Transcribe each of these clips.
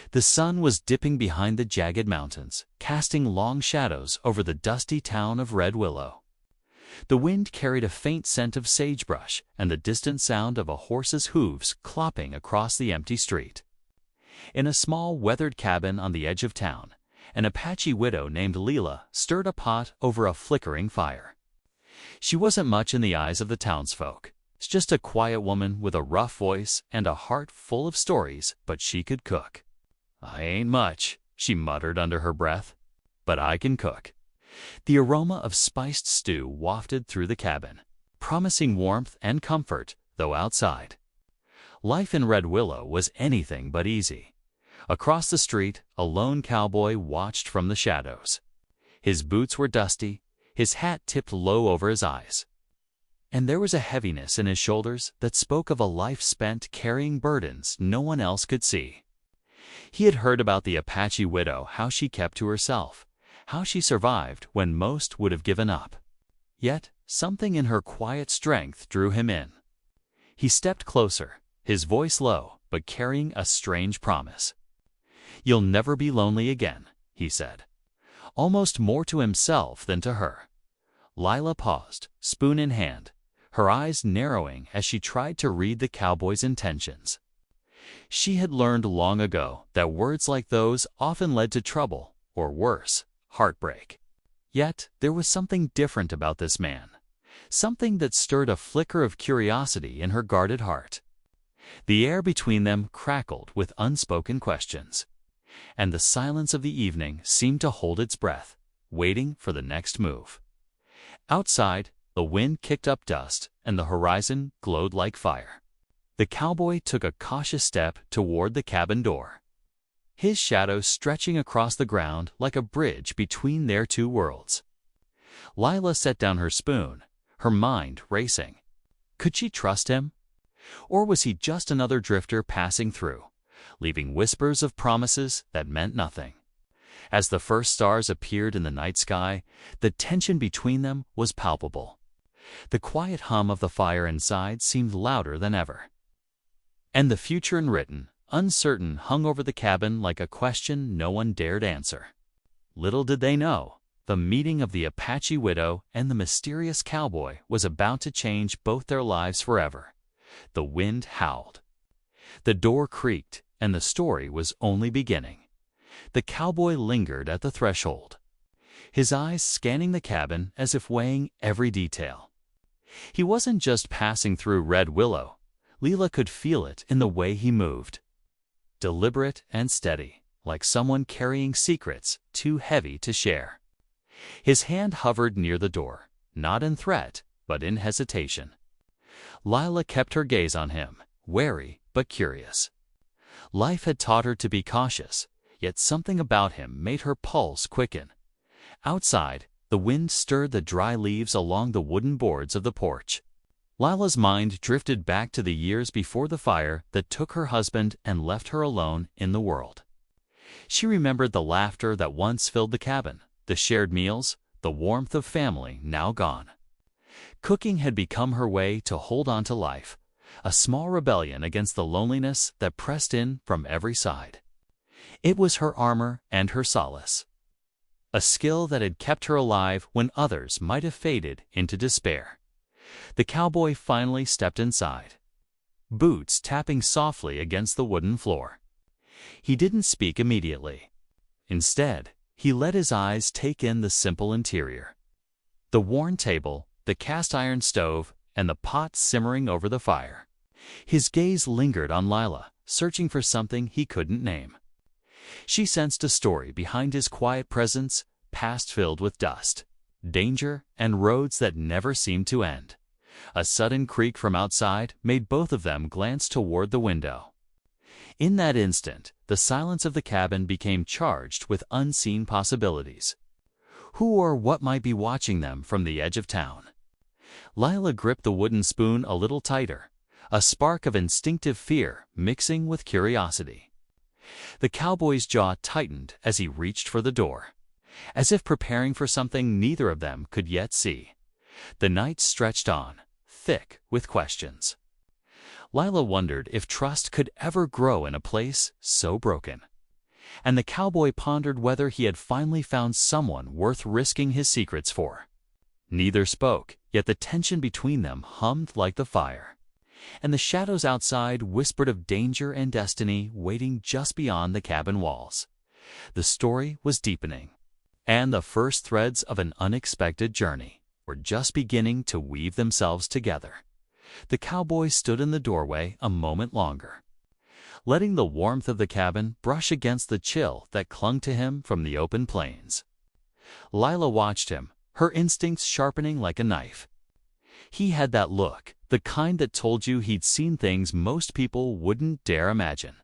The sun was dipping behind the jagged mountains, casting long shadows over the dusty town of Red Willow. The wind carried a faint scent of sagebrush and the distant sound of a horse's hooves clopping across the empty street. In a small, weathered cabin on the edge of town, an Apache widow named Leela stirred a pot over a flickering fire. She wasn't much in the eyes of the townsfolk, just a quiet woman with a rough voice and a heart full of stories, but she could cook. "I ain't much," she muttered under her breath, "but I can cook." The aroma of spiced stew wafted through the cabin, promising warmth and comfort, though outside. Life in Red Willow was anything but easy. Across the street, a lone cowboy watched from the shadows. His boots were dusty, his hat tipped low over his eyes, and there was a heaviness in his shoulders that spoke of a life spent carrying burdens no one else could see. He had heard about the Apache widow, how she kept to herself, how she survived when most would have given up. Yet something in her quiet strength drew him in. He stepped closer, his voice low, but carrying a strange promise. "You'll never be lonely again," he said, almost more to himself than to her. Lila paused, spoon in hand, her eyes narrowing as she tried to read the cowboy's intentions. She had learned long ago that words like those often led to trouble, or worse, heartbreak. Yet there was something different about this man, something that stirred a flicker of curiosity in her guarded heart. The air between them crackled with unspoken questions, and the silence of the evening seemed to hold its breath, waiting for the next move. Outside, the wind kicked up dust, and the horizon glowed like fire. The cowboy took a cautious step toward the cabin door, his shadow stretching across the ground like a bridge between their two worlds. Lila set down her spoon, her mind racing. Could she trust him? Or was he just another drifter passing through, leaving whispers of promises that meant nothing? As the first stars appeared in the night sky, the tension between them was palpable. The quiet hum of the fire inside seemed louder than ever. And the future unwritten, uncertain, hung over the cabin like a question no one dared answer. Little did they know, the meeting of the Apache widow and the mysterious cowboy was about to change both their lives forever. The wind howled. The door creaked, and the story was only beginning. The cowboy lingered at the threshold, his eyes scanning the cabin as if weighing every detail. He wasn't just passing through Red Willow. Leela could feel it in the way he moved. Deliberate and steady, like someone carrying secrets too heavy to share. His hand hovered near the door, not in threat, but in hesitation. Lila kept her gaze on him, wary but curious. Life had taught her to be cautious, yet something about him made her pulse quicken. Outside, the wind stirred the dry leaves along the wooden boards of the porch. Lila's mind drifted back to the years before the fire that took her husband and left her alone in the world. She remembered the laughter that once filled the cabin, the shared meals, the warmth of family now gone. Cooking had become her way to hold on to life, a small rebellion against the loneliness that pressed in from every side. It was her armor and her solace, a skill that had kept her alive when others might have faded into despair. The cowboy finally stepped inside, boots tapping softly against the wooden floor. He didn't speak immediately. Instead, he let his eyes take in the simple interior. The worn table, the cast-iron stove, and the pot simmering over the fire. His gaze lingered on Lila, searching for something he couldn't name. She sensed a story behind his quiet presence, past filled with dust, danger, and roads that never seemed to end. A sudden creak from outside made both of them glance toward the window. In that instant, the silence of the cabin became charged with unseen possibilities. Who or what might be watching them from the edge of town? Lila gripped the wooden spoon a little tighter, a spark of instinctive fear mixing with curiosity. The cowboy's jaw tightened as he reached for the door, as if preparing for something neither of them could yet see. The night stretched on, thick with questions. Lila wondered if trust could ever grow in a place so broken. and the cowboy pondered whether he had finally found someone worth risking his secrets for. Neither spoke, yet the tension between them hummed like the fire, and the shadows outside whispered of danger and destiny waiting just beyond the cabin walls. The story was deepening, and the first threads of an unexpected journey were just beginning to weave themselves together. The cowboy stood in the doorway a moment longer, letting the warmth of the cabin brush against the chill that clung to him from the open plains. Lila watched him, her instincts sharpening like a knife. He had that look, the kind that told you he'd seen things most people wouldn't dare imagine.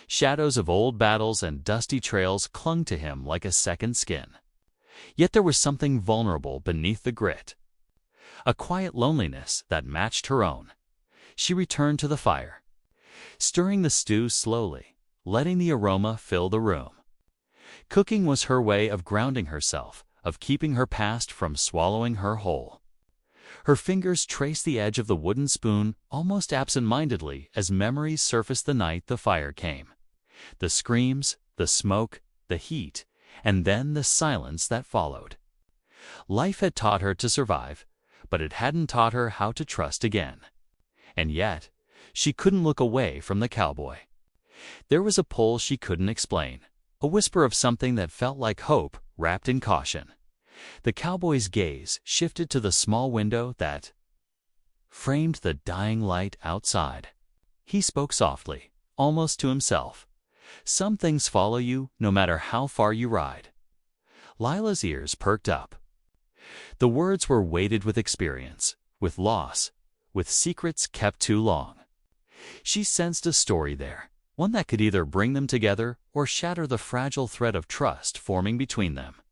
Shadows of old battles and dusty trails clung to him like a second skin. Yet there was something vulnerable beneath the grit, a quiet loneliness that matched her own. She returned to the fire, stirring the stew slowly, letting the aroma fill the room. Cooking was her way of grounding herself, of keeping her past from swallowing her whole. Her fingers traced the edge of the wooden spoon almost absent-mindedly as memories surfaced the night the fire came. The screams, the smoke, the heat, and then the silence that followed. Life had taught her to survive, but it hadn't taught her how to trust again. And yet, she couldn't look away from the cowboy. There was a pull she couldn't explain, a whisper of something that felt like hope wrapped in caution. The cowboy's gaze shifted to the small window that framed the dying light outside. He spoke softly, almost to himself. "Some things follow you no matter how far you ride." Lila's ears perked up. The words were weighted with experience, with loss, with secrets kept too long. She sensed a story there, one that could either bring them together or shatter the fragile thread of trust forming between them.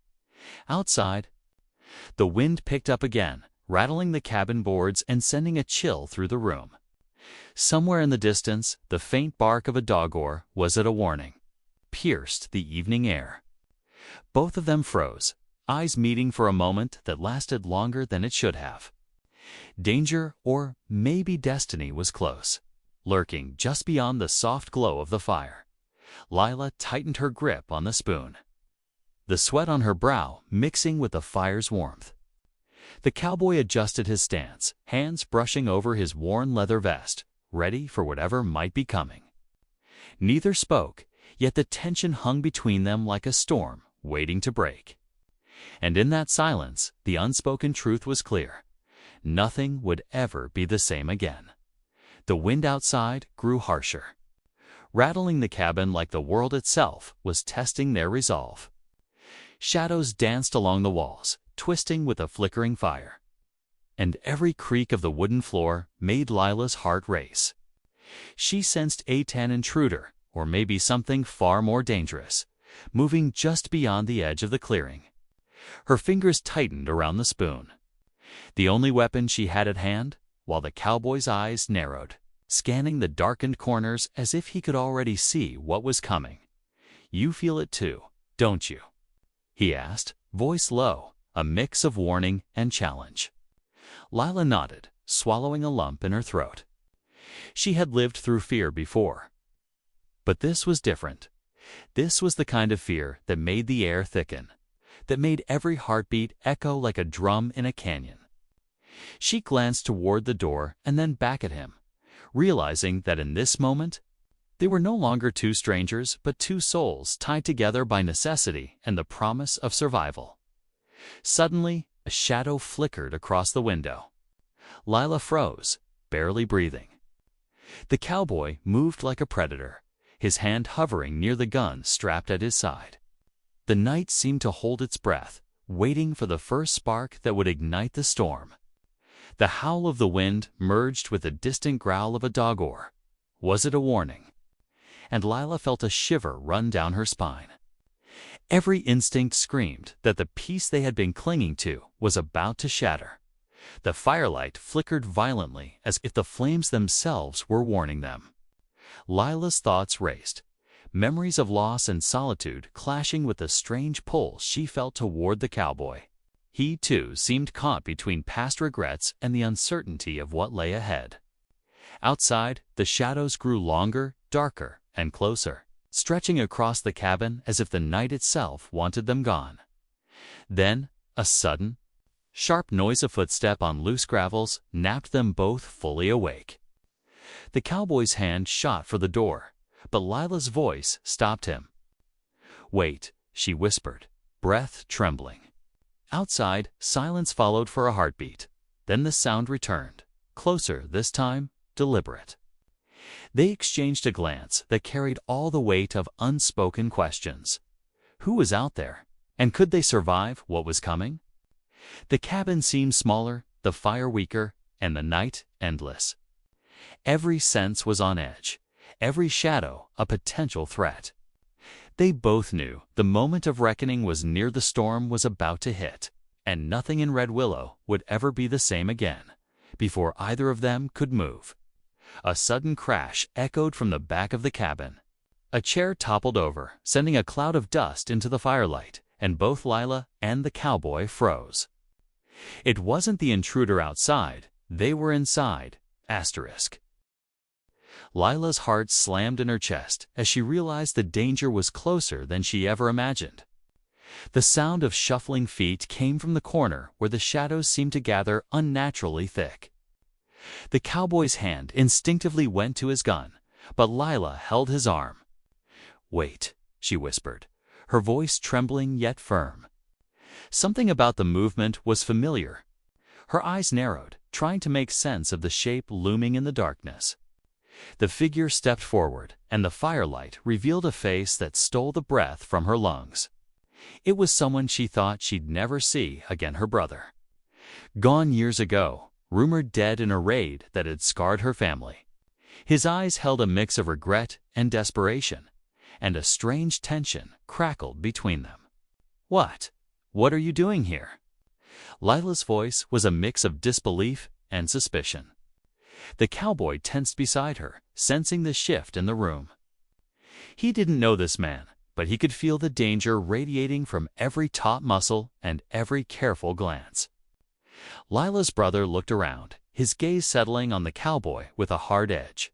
Outside, the wind picked up again, rattling the cabin boards and sending a chill through the room. Somewhere in the distance, the faint bark of a dog-oar was it a warning, pierced the evening air. Both of them froze, eyes meeting for a moment that lasted longer than it should have. Danger, or maybe destiny, was close, lurking just beyond the soft glow of the fire. Lila tightened her grip on the spoon, the sweat on her brow mixing with the fire's warmth. The cowboy adjusted his stance, hands brushing over his worn leather vest, ready for whatever might be coming. Neither spoke, yet the tension hung between them like a storm waiting to break. And in that silence, the unspoken truth was clear. Nothing would ever be the same again. The wind outside grew harsher, rattling the cabin like the world itself was testing their resolve. Shadows danced along the walls, twisting with a flickering fire, and every creak of the wooden floor made Lila's heart race. She sensed an intruder, or maybe something far more dangerous, moving just beyond the edge of the clearing. Her fingers tightened around the spoon, the only weapon she had at hand, while the cowboy's eyes narrowed, scanning the darkened corners as if he could already see what was coming. "You feel it too, don't you?" he asked, voice low, a mix of warning and challenge. Lila nodded, swallowing a lump in her throat. She had lived through fear before, but this was different. This was the kind of fear that made the air thicken, that made every heartbeat echo like a drum in a canyon. She glanced toward the door and then back at him, realizing that in this moment, they were no longer two strangers, but two souls tied together by necessity and the promise of survival. Suddenly, a shadow flickered across the window. Lila froze, barely breathing. The cowboy moved like a predator, his hand hovering near the gun strapped at his side. The night seemed to hold its breath, waiting for the first spark that would ignite the storm. The howl of the wind merged with the distant growl of a dog-oar. Was it a warning? And Lila felt a shiver run down her spine. Every instinct screamed that the peace they had been clinging to was about to shatter. The firelight flickered violently as if the flames themselves were warning them. Lila's thoughts raced, memories of loss and solitude clashing with the strange pull she felt toward the cowboy. He, too, seemed caught between past regrets and the uncertainty of what lay ahead. Outside, the shadows grew longer, darker, and closer. stretching across the cabin as if the night itself wanted them gone. Then, a sudden, sharp noise of footstep on loose gravels napped them both fully awake. The cowboy's hand shot for the door, but Lila's voice stopped him. "Wait," she whispered, breath trembling. Outside, silence followed for a heartbeat. Then the sound returned, closer this time, deliberate. They exchanged a glance that carried all the weight of unspoken questions. Who was out there, and could they survive what was coming? The cabin seemed smaller, the fire weaker, and the night endless. Every sense was on edge, every shadow a potential threat. They both knew the moment of reckoning was near. The storm was about to hit, and nothing in Red Willow would ever be the same again, before either of them could move. A sudden crash echoed from the back of the cabin. A chair toppled over, sending a cloud of dust into the firelight, and both Lila and the cowboy froze. It wasn't the intruder outside, they were inside. Asterisk. Lila's heart slammed in her chest as she realized the danger was closer than she ever imagined. The sound of shuffling feet came from the corner where the shadows seemed to gather unnaturally thick. The cowboy's hand instinctively went to his gun, but Lila held his arm. "Wait," she whispered, her voice trembling yet firm. Something about the movement was familiar. Her eyes narrowed, trying to make sense of the shape looming in the darkness. The figure stepped forward, and the firelight revealed a face that stole the breath from her lungs. It was someone she thought she'd never see again, her brother. Gone years ago, rumored dead in a raid that had scarred her family. His eyes held a mix of regret and desperation, and a strange tension crackled between them. What are you doing here?" Lila's voice was a mix of disbelief and suspicion. The cowboy tensed beside her, sensing the shift in the room. He didn't know this man, but he could feel the danger radiating from every taut muscle and every careful glance. Lila's brother looked around, his gaze settling on the cowboy with a hard edge.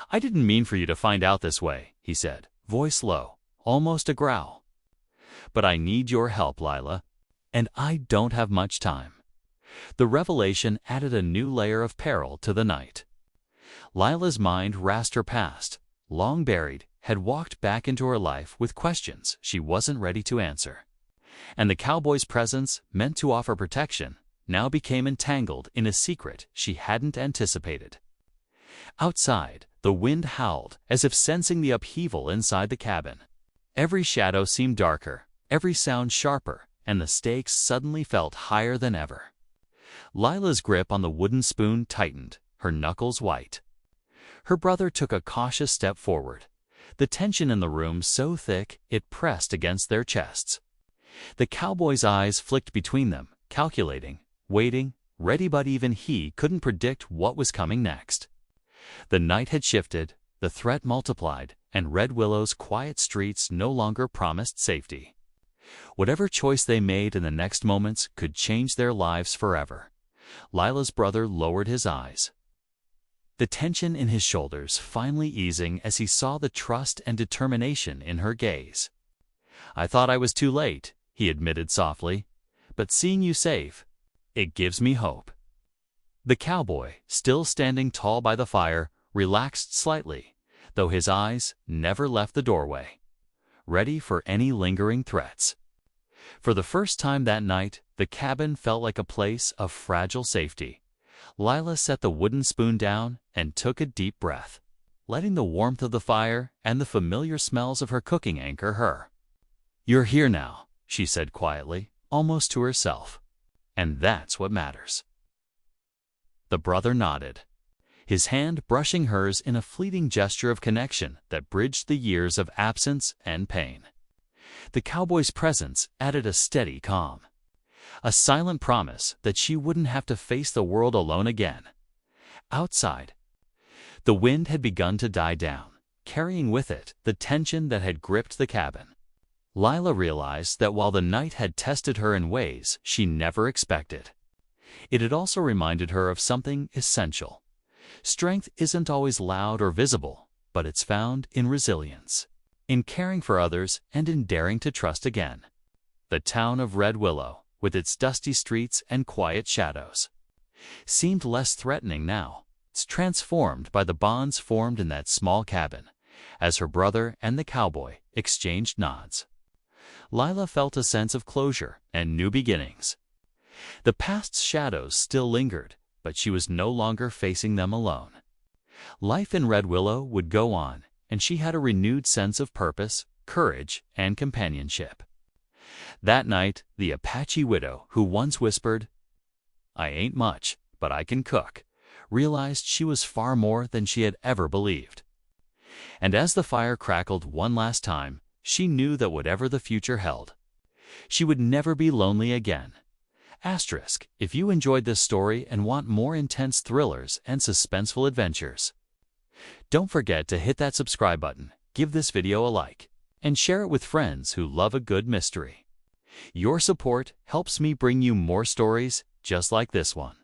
"I didn't mean for you to find out this way," he said, voice low, almost a growl. "But I need your help, Lila, and I don't have much time." The revelation added a new layer of peril to the night. Lila's mind rasped her past, long buried, had walked back into her life with questions she wasn't ready to answer. And the cowboy's presence, meant to offer protection, now became entangled in a secret she hadn't anticipated. Outside, the wind howled, as if sensing the upheaval inside the cabin. Every shadow seemed darker, every sound sharper, and the stakes suddenly felt higher than ever. Lila's grip on the wooden spoon tightened, her knuckles white. Her brother took a cautious step forward, the tension in the room so thick it pressed against their chests. The cowboy's eyes flicked between them, calculating, waiting, ready, but even he couldn't predict what was coming next. The night had shifted, the threat multiplied, and Red Willow's quiet streets no longer promised safety. Whatever choice they made in the next moments could change their lives forever. Lila's brother lowered his eyes, the tension in his shoulders finally easing as he saw the trust and determination in her gaze. "I thought I was too late," he admitted softly, "but seeing you safe, it gives me hope." The cowboy, still standing tall by the fire, relaxed slightly, though his eyes never left the doorway, ready for any lingering threats. For the first time that night, the cabin felt like a place of fragile safety. Lila set the wooden spoon down and took a deep breath, letting the warmth of the fire and the familiar smells of her cooking anchor her. "You're here now," she said quietly, almost to herself. "And that's what matters." The brother nodded, his hand brushing hers in a fleeting gesture of connection that bridged the years of absence and pain. The cowboy's presence added a steady calm, a silent promise that she wouldn't have to face the world alone again. Outside, the wind had begun to die down, carrying with it the tension that had gripped the cabin. Lila realized that while the night had tested her in ways she never expected, it had also reminded her of something essential. Strength isn't always loud or visible, but it's found in resilience. in caring for others, and in daring to trust again. The town of Red Willow, with its dusty streets and quiet shadows, seemed less threatening now. It's transformed by the bonds formed in that small cabin, as her brother and the cowboy exchanged nods. Lila felt a sense of closure and new beginnings. The past's shadows still lingered, but she was no longer facing them alone. Life in Red Willow would go on, and she had a renewed sense of purpose, courage, and companionship. That night, the Apache widow, who once whispered, "I ain't much, but I can cook," realized she was far more than she had ever believed. And as the fire crackled one last time, she knew that whatever the future held, she would never be lonely again. Asterisk, if you enjoyed this story and want more intense thrillers and suspenseful adventures, don't forget to hit that subscribe button, give this video a like, and share it with friends who love a good mystery. Your support helps me bring you more stories just like this one.